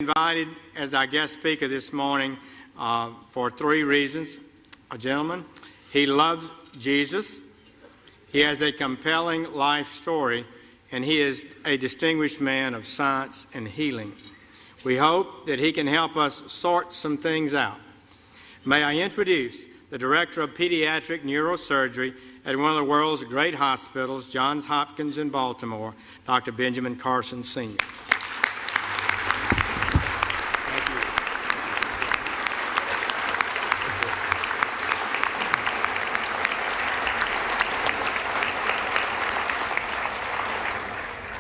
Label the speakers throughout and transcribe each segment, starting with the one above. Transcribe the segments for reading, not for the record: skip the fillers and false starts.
Speaker 1: Invited as our guest speaker this morning for three reasons. A gentleman, he loves Jesus, he has a compelling life story, and he is a distinguished man of science and healing. We hope that he can help us sort some things out. May I introduce the Director of Pediatric Neurosurgery at one of the world's great hospitals, Johns Hopkins in Baltimore, Dr. Benjamin Carson, Sr.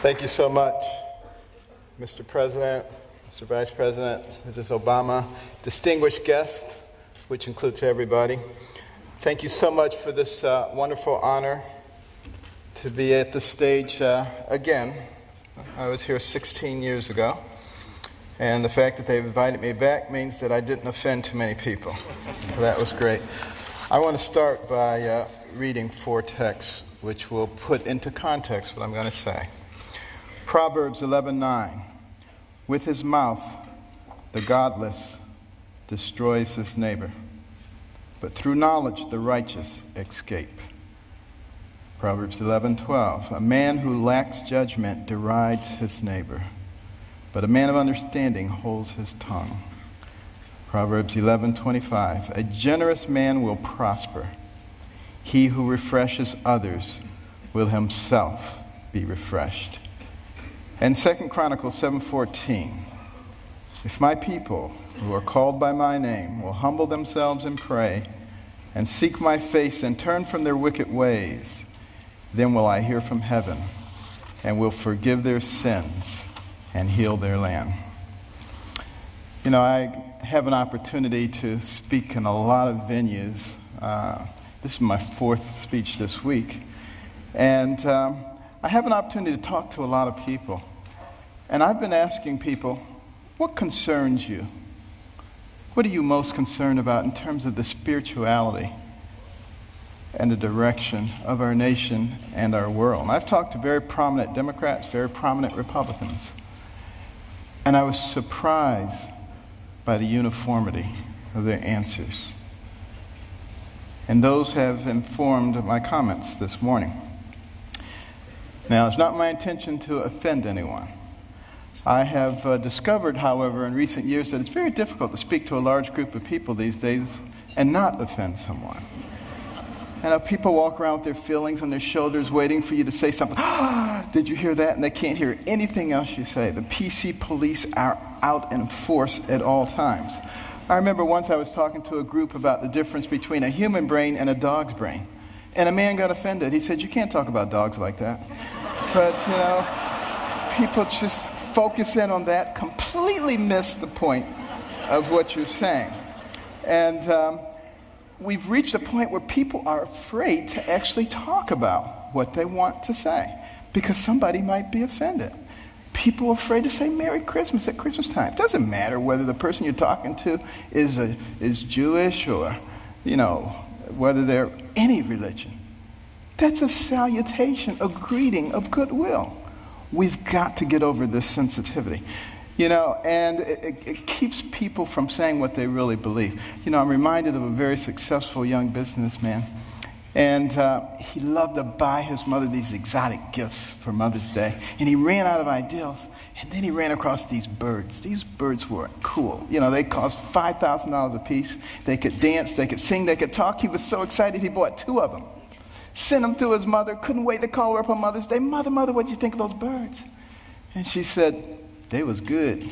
Speaker 2: Thank you so much, Mr. President, Mr. Vice President, Mrs. Obama, distinguished guests, which includes everybody. Thank you so much for this wonderful honor to be at the stage again. I was here 16 years ago, and the fact that they've invited me back means that I didn't offend too many people. So that was great. I want to start by reading four texts, which will put into context what I'm going to say. Proverbs 11:9. With his mouth, the godless destroys his neighbor, but through knowledge the righteous escape. Proverbs 11:12. A man who lacks judgment derides his neighbor, but a man of understanding holds his tongue. Proverbs 11:25. A generous man will prosper. He who refreshes others will himself be refreshed. And 2 Chronicles 7:14, if my people who are called by my name will humble themselves and pray and seek my face and turn from their wicked ways, then will I hear from heaven and will forgive their sins and heal their land. You know, I have an opportunity to speak in a lot of venues. This is my fourth speech this week. And I have an opportunity to talk to a lot of people. And I've been asking people, what concerns you? What are you most concerned about in terms of the spirituality and the direction of our nation and our world? And I've talked to very prominent Democrats, very prominent Republicans. And I was surprised by the uniformity of their answers. And those have informed my comments this morning. Now, it's not my intention to offend anyone. I have discovered, however, in recent years that it's very difficult to speak to a large group of people these days and not offend someone. And people walk around with their feelings on their shoulders waiting for you to say something. Did you hear that? And they can't hear anything else you say. The PC police are out in force at all times. I remember once I was talking to a group about the difference between a human brain and a dog's brain. And a man got offended. He said, you can't talk about dogs like that. But, you know, people just focus in on that, completely miss the point of what you're saying. And we've reached a point where people are afraid to actually talk about what they want to say because somebody might be offended. People are afraid to say Merry Christmas at Christmas time. It doesn't matter whether the person you're talking to is Jewish or, you know, whether they're any religion. That's a salutation, a greeting of goodwill. We've got to get over this sensitivity, you know, and it keeps people from saying what they really believe. You know, I'm reminded of a very successful young businessman, and he loved to buy his mother these exotic gifts for Mother's Day, and he ran out of ideas, and then he ran across these birds. These birds were cool. You know, they cost $5,000 a piece. They could dance, they could sing, they could talk. He was so excited he bought two of them. Sent them to his mother, couldn't wait to call her up on Mother's Day. Mother, what'd you think of those birds? And she said, they was good. He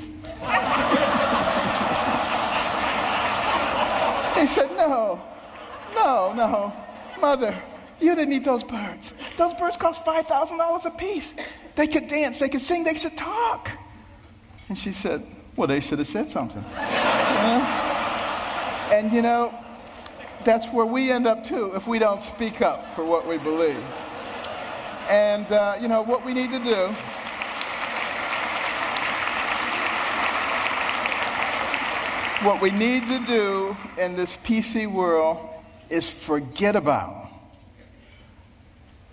Speaker 2: said, no, Mother, you didn't eat those birds. Those birds cost $5,000 a piece. They could dance, they could sing, they could talk. And she said, well, they should have said something. And you know, that's where we end up too if we don't speak up for what we believe. And you know what we need to do. What we need to do in this PC world is forget about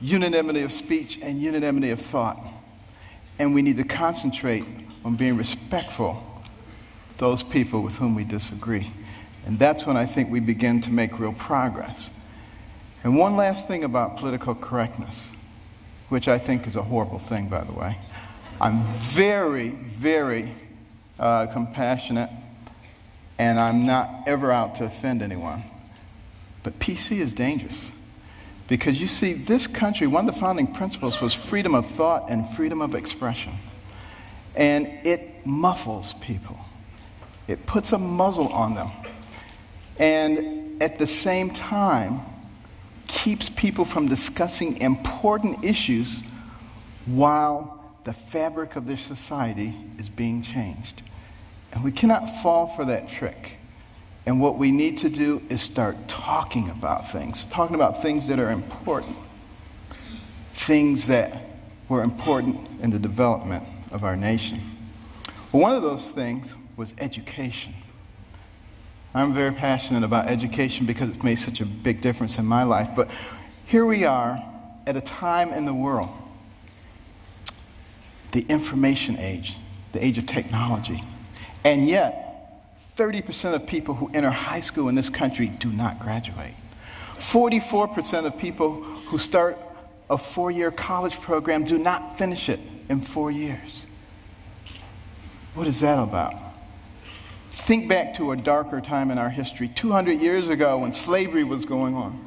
Speaker 2: unanimity of speech and unanimity of thought. And we need to concentrate on being respectful those people with whom we disagree. And that's when I think we begin to make real progress. And one last thing about political correctness, which I think is a horrible thing, by the way. I'm very, very compassionate, and I'm not ever out to offend anyone. But PC is dangerous. Because you see, this country, one of the founding principles was freedom of thought and freedom of expression. And it muffles people. It puts a muzzle on them. And at the same time, keeps people from discussing important issues while the fabric of their society is being changed. And we cannot fall for that trick. And what we need to do is start talking about things that are important, things that were important in the development of our nation. Well, one of those things was education. I'm very passionate about education because it's made such a big difference in my life. But here we are at a time in the world, the information age, the age of technology. And yet, 30% of people who enter high school in this country do not graduate. 44% of people who start a 4-year college program do not finish it in 4 years. What is that about? Think back to a darker time in our history, 200 years ago when slavery was going on.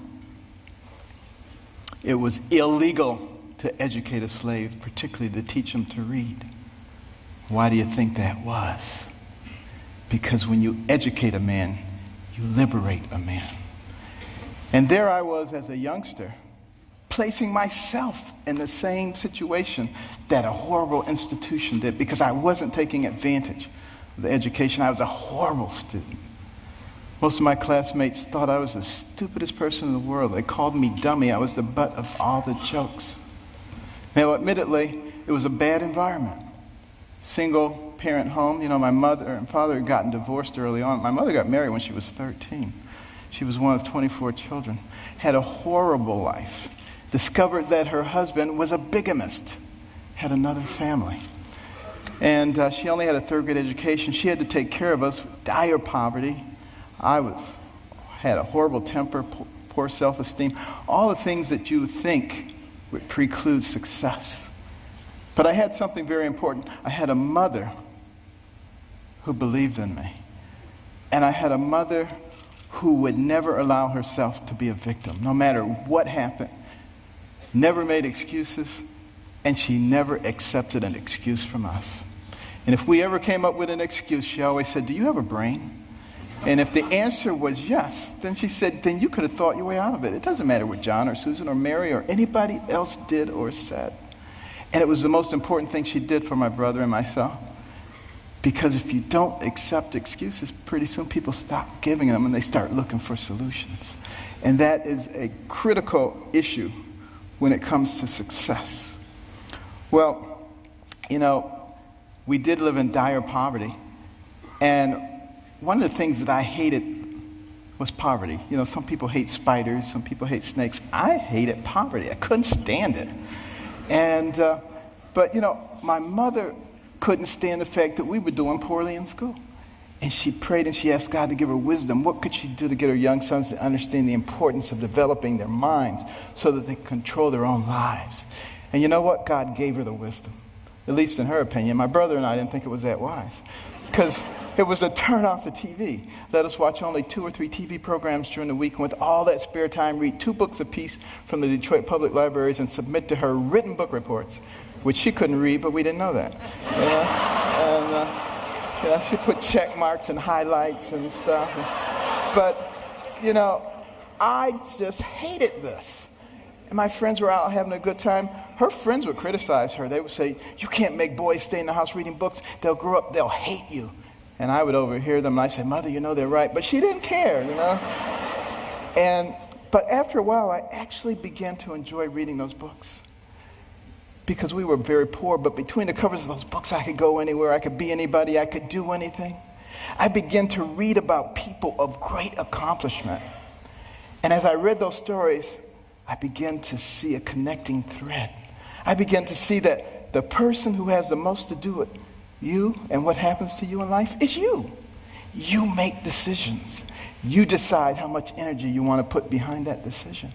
Speaker 2: It was illegal to educate a slave, particularly to teach him to read. Why do you think that was? Because when you educate a man, you liberate a man. And there I was as a youngster, placing myself in the same situation that a horrible institution did because I wasn't taking advantage of the education. I was a horrible student. Most of my classmates thought I was the stupidest person in the world. They called me dummy. I was the butt of all the jokes. Now, admittedly, it was a bad environment. Single parent home. You know, my mother and father had gotten divorced early on. My mother got married when she was 13. She was one of 24 children. Had a horrible life. Discovered that her husband was a bigamist. Had another family. And she only had a 3rd grade education. She had to take care of us. Dire poverty. Had a horrible temper, poor self-esteem. All the things that you think would preclude success. But I had something very important. I had a mother who believed in me. And I had a mother who would never allow herself to be a victim, no matter what happened. Never made excuses, and she never accepted an excuse from us. And if we ever came up with an excuse, she always said, "Do you have a brain?" And if the answer was yes, then she said, then you could have thought your way out of it. It doesn't matter what John or Susan or Mary or anybody else did or said. And it was the most important thing she did for my brother and myself. Because if you don't accept excuses, pretty soon people stop giving them and they start looking for solutions. And that is a critical issue when it comes to success. Well, you know, we did live in dire poverty. And one of the things that I hated was poverty. You know, some people hate spiders, some people hate snakes. I hated poverty. I couldn't stand it. And, but, you know, my mother couldn't stand the fact that we were doing poorly in school. And she prayed and she asked God to give her wisdom. What could she do to get her young sons to understand the importance of developing their minds so that they can control their own lives? And you know what? God gave her the wisdom. At least in her opinion. My brother and I didn't think it was that wise. Because it was to turn off the TV. Let us watch only 2 or 3 TV programs during the week, and with all that spare time, read 2 books apiece from the Detroit Public Libraries and submit to her written book reports, which she couldn't read, but we didn't know that. And she put check marks and highlights and stuff. But, you know, I just hated this. And my friends were out having a good time. Her friends would criticize her. They would say, "You can't make boys stay in the house reading books. They'll grow up, they'll hate you." And I would overhear them, and I'd say, "Mother, you know they're right." But she didn't care, you know. But after a while, I actually began to enjoy reading those books. Because we were very poor, but between the covers of those books, I could go anywhere, I could be anybody, I could do anything. I began to read about people of great accomplishment. And as I read those stories, I began to see a connecting thread. I began to see that the person who has the most to do with you and what happens to you in life is you. You make decisions. You decide how much energy you want to put behind that decision.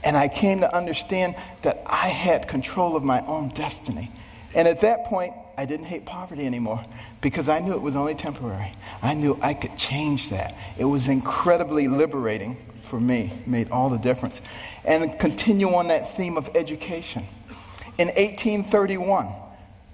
Speaker 2: And I came to understand that I had control of my own destiny. And at that point, I didn't hate poverty anymore because I knew it was only temporary. I knew I could change that. It was incredibly liberating for me. It made all the difference. And continue on that theme of education. In 1831,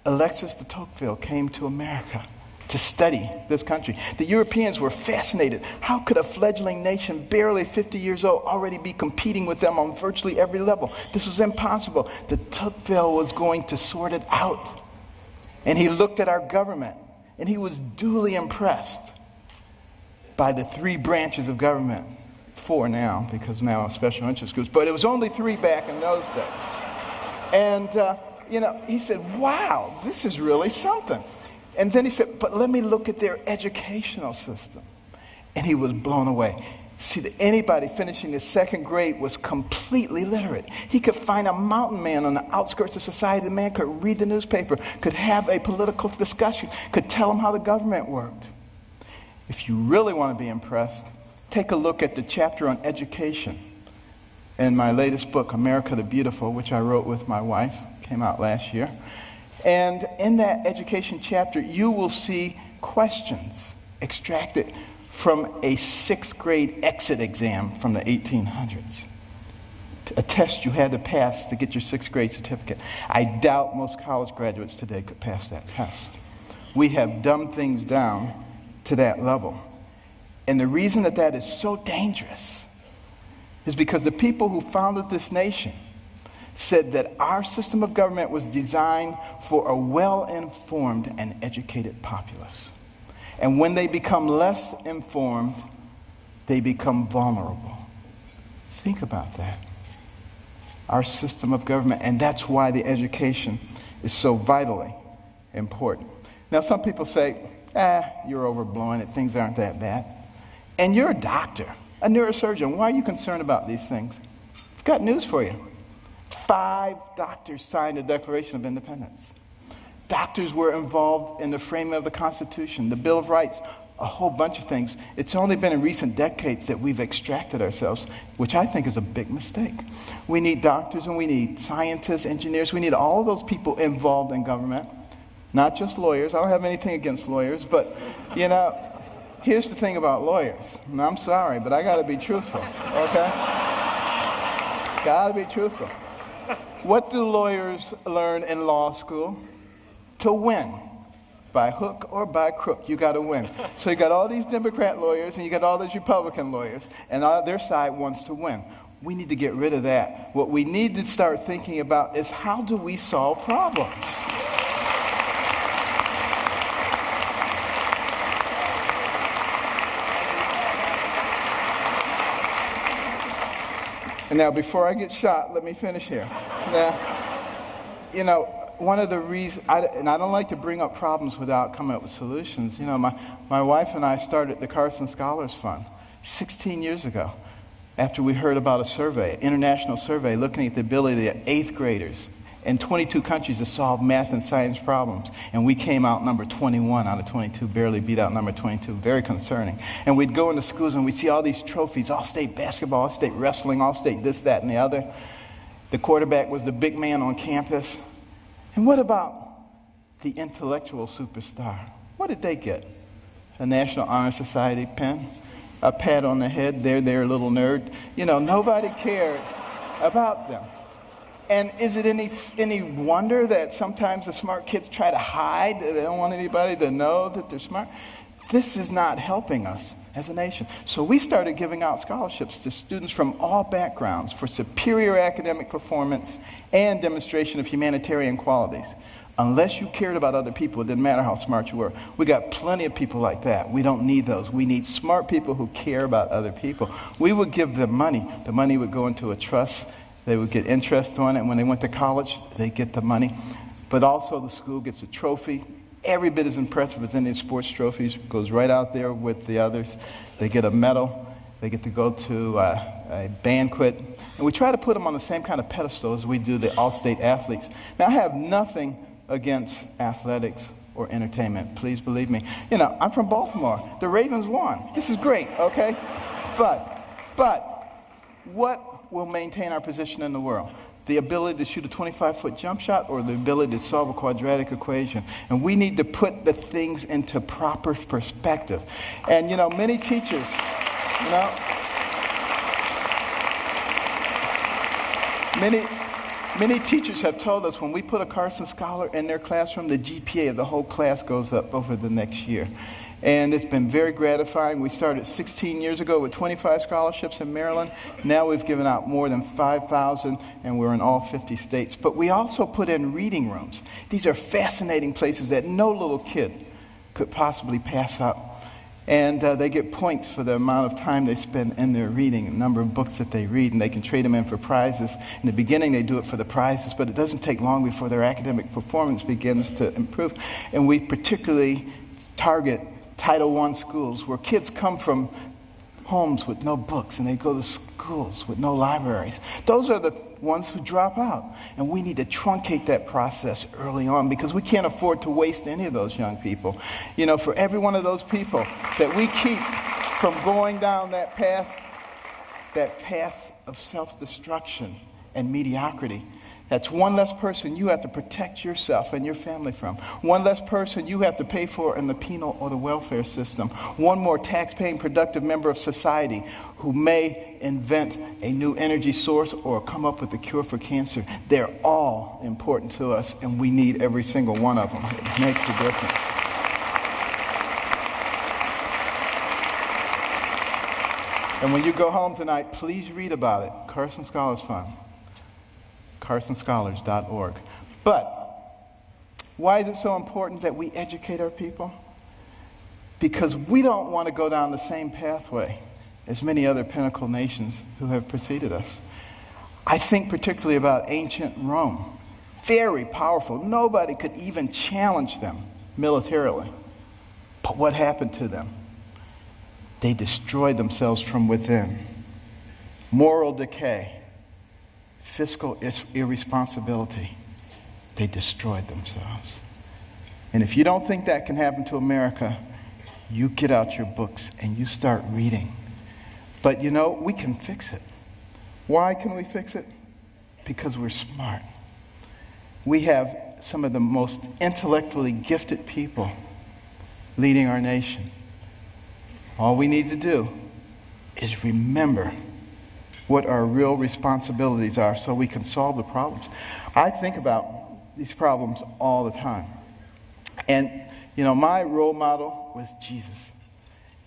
Speaker 2: Alexis de Tocqueville came to America to study this country. The Europeans were fascinated. How could a fledgling nation, barely 50 years old, already be competing with them on virtually every level? This was impossible. De Tocqueville was going to sort it out. And he looked at our government, and he was duly impressed by the 3 branches of government. 4 now, because now special interest groups, but it was only 3 back in those days. And, he said, wow, this is really something. And then he said, but let me look at their educational system. And he was blown away. See, that anybody finishing the 2nd grade was completely literate. He could find a mountain man on the outskirts of society. The man could read the newspaper, could have a political discussion, could tell him how the government worked. If you really want to be impressed, take a look at the chapter on education in my latest book, America the Beautiful, which I wrote with my wife. Came out last year. And in that education chapter, you will see questions extracted from a 6th grade exit exam from the 1800s. A test you had to pass to get your 6th grade certificate. I doubt most college graduates today could pass that test. We have dumbed things down to that level. And the reason that is so dangerous is because the people who founded this nation said that our system of government was designed for a well-informed and educated populace. And when they become less informed, they become vulnerable. Think about that. Our system of government, and that's why the education is so vitally important. Now, some people say, you're overblowing it, things aren't that bad. And you're a doctor, a neurosurgeon. Why are you concerned about these things? I've got news for you. 5 doctors signed the Declaration of Independence. Doctors were involved in the framing of the Constitution, the Bill of Rights, a whole bunch of things. It's only been in recent decades that we've extracted ourselves, which I think is a big mistake. We need doctors and we need scientists, engineers. We need all of those people involved in government, not just lawyers. I don't have anything against lawyers, but, here's the thing about lawyers. And I'm sorry, but I got to be truthful, okay? Got to be truthful. What do lawyers learn in law school? To win. By hook or by crook, you got to win. So you got all these Democrat lawyers and you got all these Republican lawyers, and their side wants to win. We need to get rid of that. What we need to start thinking about is how do we solve problems? And now, before I get shot, let me finish here. Now, one of the reasons, and I don't like to bring up problems without coming up with solutions. My wife and I started the Carson Scholars Fund 16 years ago after we heard about a survey, an international survey, looking at the ability of 8th graders in 22 countries to solve math and science problems. And we came out number 21 out of 22, barely beat out number 22, very concerning. And we'd go into schools and we'd see all these trophies, all-state basketball, all-state wrestling, all-state this, that, and the other. The quarterback was the big man on campus. And what about the intellectual superstar? What did they get? A National Honor Society pin? A pat on the head, there, little nerd. Nobody cared about them. And is it any wonder that sometimes the smart kids try to hide? They don't want anybody to know that they're smart. This is not helping us as a nation. So we started giving out scholarships to students from all backgrounds for superior academic performance and demonstration of humanitarian qualities. Unless you cared about other people, it didn't matter how smart you were. We got plenty of people like that. We don't need those. We need smart people who care about other people. We would give them money. The money would go into a trust. They would get interest on it. And when they went to college, they get the money. But also the school gets a trophy. Every bit as impressive as any sports trophies. Goes right out there with the others. They get a medal. They get to go to a banquet. And we try to put them on the same kind of pedestal as we do the all-state athletes. Now, I have nothing against athletics or entertainment. Please believe me. You know, I'm from Baltimore. The Ravens won. This is great, okay? But what will maintain our position in the world? The ability to shoot a 25-foot jump shot or the ability to solve a quadratic equation? And we need to put the things into proper perspective. And, you know, many teachers, you know, many teachers have told us when we put a Carson scholar in their classroom, the GPA of the whole class goes up over the next year. And it's been very gratifying. We started 16 years ago with 25 scholarships in Maryland. Now we've given out more than 5,000, and we're in all 50 states. But we also put in reading rooms. These are fascinating places that no little kid could possibly pass up. And they get points for the amount of time they spend in their reading, the number of books that they read, and they can trade them in for prizes. In the beginning, they do it for the prizes, but it doesn't take long before their academic performance begins to improve. And we particularly target Title I schools where kids come from homes with no books and they go to schools with no libraries. Those are the ones who drop out. And we need to truncate that process early on because we can't afford to waste any of those young people. You know, for every one of those people that we keep from going down that path of self-destruction and mediocrity, that's one less person you have to protect yourself and your family from. One less person you have to pay for in the penal or the welfare system. One more tax-paying, productive member of society who may invent a new energy source or come up with a cure for cancer. They're all important to us, and we need every single one of them. It makes a difference. And when you go home tonight, please read about it. Carson Scholars Fund. CarsonScholars.org. But why is it so important that we educate our people? Because we don't want to go down the same pathway as many other pinnacle nations who have preceded us. I think particularly about ancient Rome. Very powerful. Nobody could even challenge them militarily. But what happened to them? They destroyed themselves from within. Moral decay. Fiscal irresponsibility. They destroyed themselves. And if you don't think that can happen to America, you get out your books and you start reading. But you know, we can fix it. Why can we fix it? Because we're smart. We have some of the most intellectually gifted people leading our nation. All we need to do is remember what our real responsibilities are so we can solve the problems. I think about these problems all the time. And, you know, my role model was Jesus.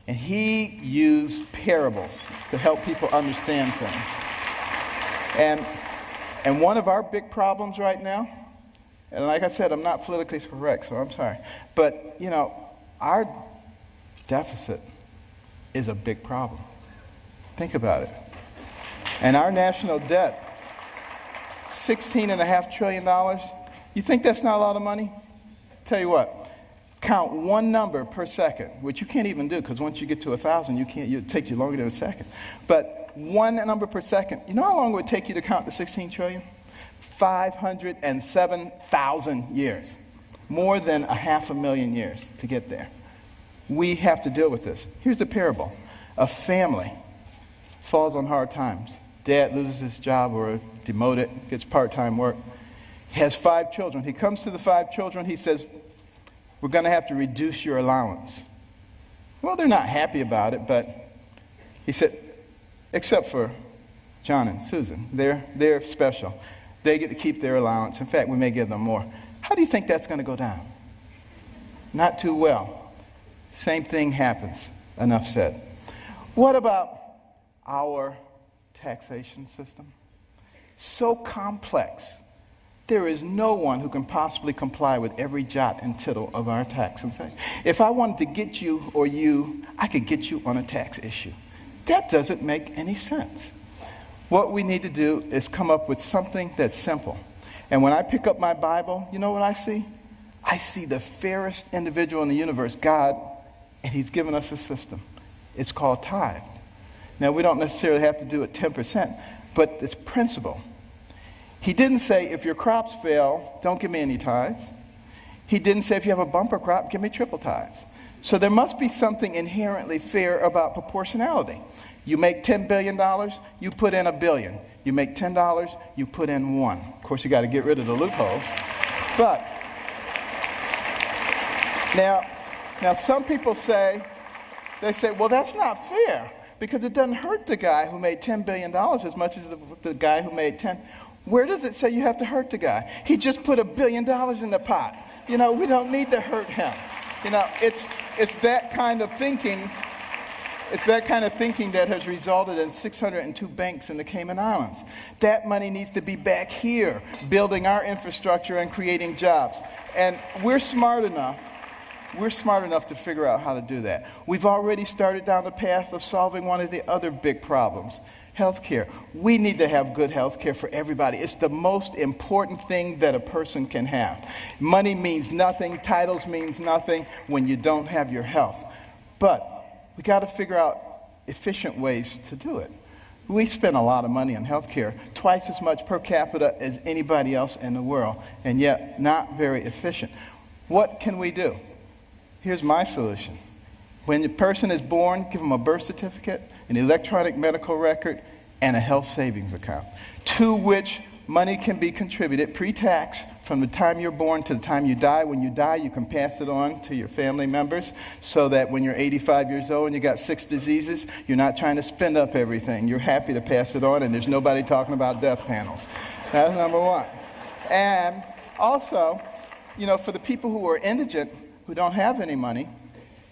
Speaker 2: And he used parables to help people understand things. And one of our big problems right now, and like I said, I'm not politically correct, so I'm sorry. But, you know, our deficit is a big problem. Think about it. And our national debt, $16.5 trillion. You think that's not a lot of money? Tell you what, count one number per second, which you can't even do because once you get to 1,000, it'll take you longer than a second. But one number per second. You know how long it would take you to count the 16 trillion? 507,000 years. More than 500,000 years to get there. We have to deal with this. Here's the parable. A family falls on hard times. Dad loses his job or is demoted, gets part-time work. He has 5 children. He comes to the 5 children. He says, we're going to have to reduce your allowance. Well, they're not happy about it, but he said, except for John and Susan. They're special. They get to keep their allowance. In fact, we may give them more. How do you think that's going to go down? Not too well. Same thing happens. Enough said. What about our taxation system? So complex. There is no one who can possibly comply with every jot and tittle of our tax. If I wanted to get you or you, I could get you on a tax issue. That doesn't make any sense. What we need to do is come up with something that's simple. And when I pick up my Bible, you know what I see? I see the fairest individual in the universe, God, and he's given us a system. It's called tithe. Now, we don't necessarily have to do it 10%, but it's principle. He didn't say, if your crops fail, don't give me any tithes. He didn't say if you have a bumper crop, give me triple tithes. So there must be something inherently fair about proportionality. You make $10 billion, you put in $1 billion. You make $10, you put in 1. Of course, you got to get rid of the loopholes. But now some people say, well, that's not fair because it doesn't hurt the guy who made $10 billion as much as the guy who made 10. Where does it say you have to hurt the guy? He just put $1 billion in the pot. We don't need to hurt him. It's that kind of thinking. It's that kind of thinking that has resulted in 602 banks in the Cayman Islands. That money needs to be back here, building our infrastructure and creating jobs. And we're smart enough to figure out how to do that. We've already started down the path of solving one of the other big problems, healthcare. We need to have good healthcare for everybody. It's the most important thing that a person can have. Money means nothing, titles means nothing when you don't have your health. But we got to figure out efficient ways to do it. We spend a lot of money on healthcare, twice as much per capita as anybody else in the world, and yet not very efficient. What can we do? Here's my solution. When the person is born, give them a birth certificate, an electronic medical record, and a health savings account, to which money can be contributed pre-tax from the time you're born to the time you die. When you die, you can pass it on to your family members so that when you're 85 years old and you got 6 diseases, you're not trying to spend up everything. You're happy to pass it on, and there's nobody talking about death panels. That's number one. And also, for the people who are indigent, who don't have any money,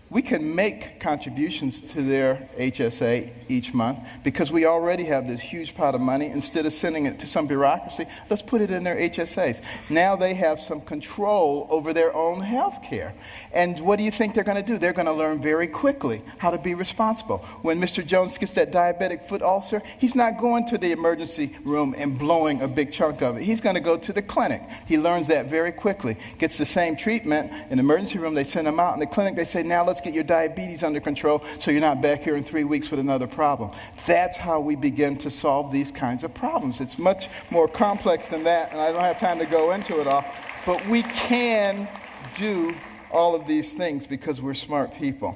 Speaker 2: we can make contributions to their HSA each month because we already have this huge pot of money. Instead of sending it to some bureaucracy, let's put it in their HSAs. Now they have some control over their own health care. And what do you think they're going to do? They're going to learn very quickly how to be responsible. When Mr. Jones gets that diabetic foot ulcer, he's not going to the emergency room and blowing a big chunk of it. He's going to go to the clinic. He learns that very quickly. Gets the same treatment. In the emergency room, they send him out. In the clinic, they say, now let's get your diabetes under control so you're not back here in 3 weeks with another problem. That's how we begin to solve these kinds of problems. It's much more complex than that, and I don't have time to go into it all, but we can do all of these things because we're smart people.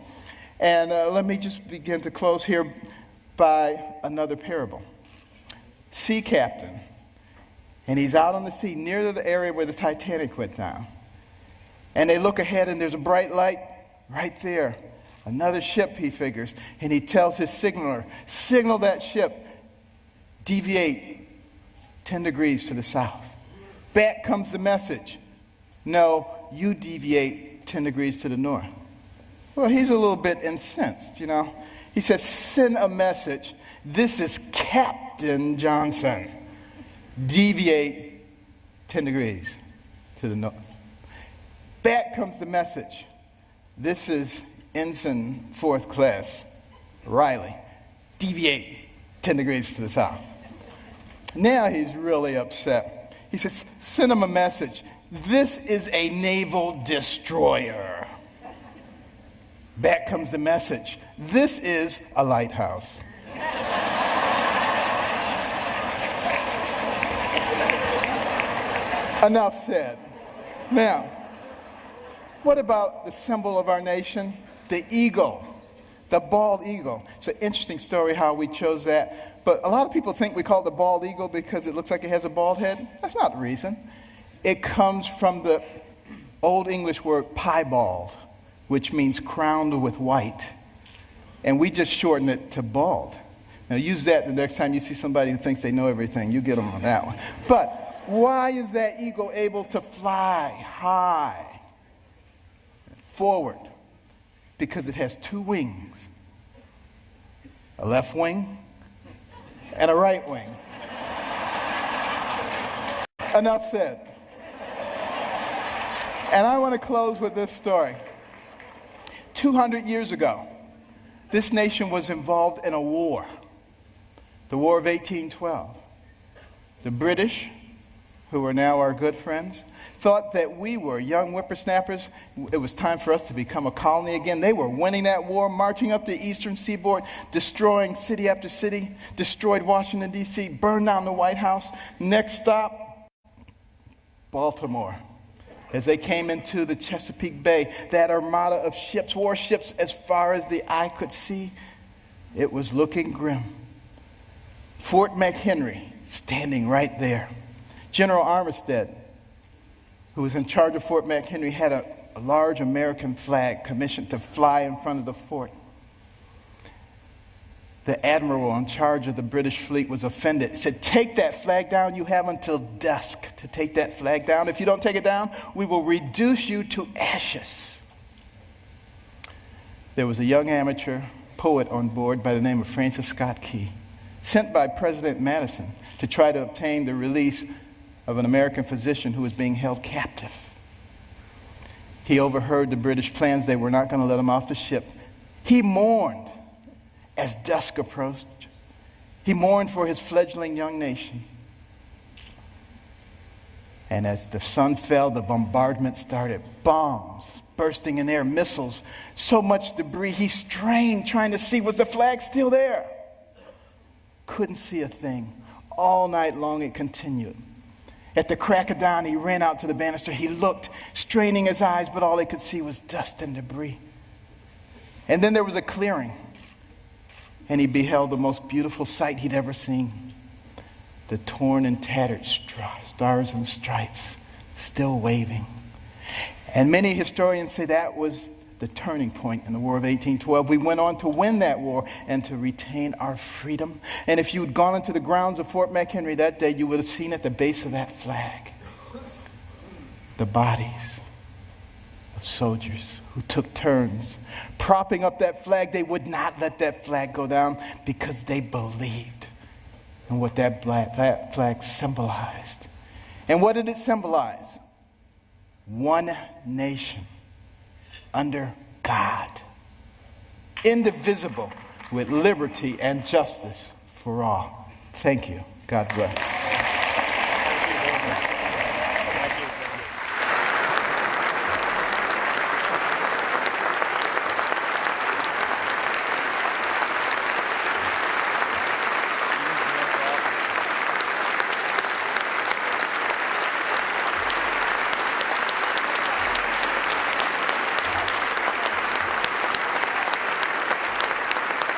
Speaker 2: And let me just begin to close here by another parable. Sea captain, and he's out on the sea near the area where the Titanic went down. And they look ahead and there's a bright light right there. Another ship, he figures. And he tells his signaler, signal that ship, deviate 10 degrees to the south. Back comes the message. No, you deviate 10 degrees to the north. Well, he's a little bit incensed, He says, send a message. This is Captain Johnson. Deviate 10 degrees to the north. Back comes the message. This is Ensign 4th Class Riley. Deviate 10 degrees to the south. Now he's really upset. He says, send him a message. This is a naval destroyer. Back comes the message. This is a lighthouse. Enough said. Now, what about the symbol of our nation? The eagle, the bald eagle. It's an interesting story how we chose that. But a lot of people think we call it the bald eagle because it looks like it has a bald head. That's not the reason. It comes from the Old English word piebald, which means crowned with white. And we just shorten it to bald. Now use that the next time you see somebody who thinks they know everything. You get them on that one. But why is that eagle able to fly high? Forward, because it has 2 wings, a left wing and a right wing. Enough said. And I want to close with this story. 200 years ago, this nation was involved in a war, the War of 1812. The British, who are now our good friends, thought that we were young whippersnappers. It was time for us to become a colony again. They were winning that war, marching up the eastern seaboard, destroying city after city, destroyed Washington, D.C., burned down the White House. Next stop, Baltimore. As they came into the Chesapeake Bay, that armada of ships, warships, as far as the eye could see, it was looking grim. Fort McHenry standing right there. General Armistead, who was in charge of Fort McHenry, had a large American flag commissioned to fly in front of the fort. The admiral in charge of the British fleet was offended. He said, "Take that flag down. You have until dusk to take that flag down. If you don't take it down, we will reduce you to ashes." There was a young amateur poet on board by the name of Francis Scott Key, sent by President Madison to try to obtain the release of an American physician who was being held captive. He overheard the British plans. They were not going to let him off the ship. He mourned as dusk approached. He mourned for his fledgling young nation. And as the sun fell, the bombardment started. Bombs bursting in air, missiles, so much debris. He strained trying to see, was the flag still there? Couldn't see a thing. All night long it continued. At the crack of dawn, he ran out to the banister. He looked, straining his eyes, but all he could see was dust and debris. And then there was a clearing. And he beheld the most beautiful sight he'd ever seen. The torn and tattered stars and stripes still waving. And many historians say that was the turning point in the War of 1812. We went on to win that war and to retain our freedom. And if you'd gone into the grounds of Fort McHenry that day, you would have seen at the base of that flag the bodies of soldiers who took turns propping up that flag. They would not let that flag go down because they believed in what that flag symbolized. And what did it symbolize? One nation under God, indivisible, with liberty and justice for all. Thank you. God bless.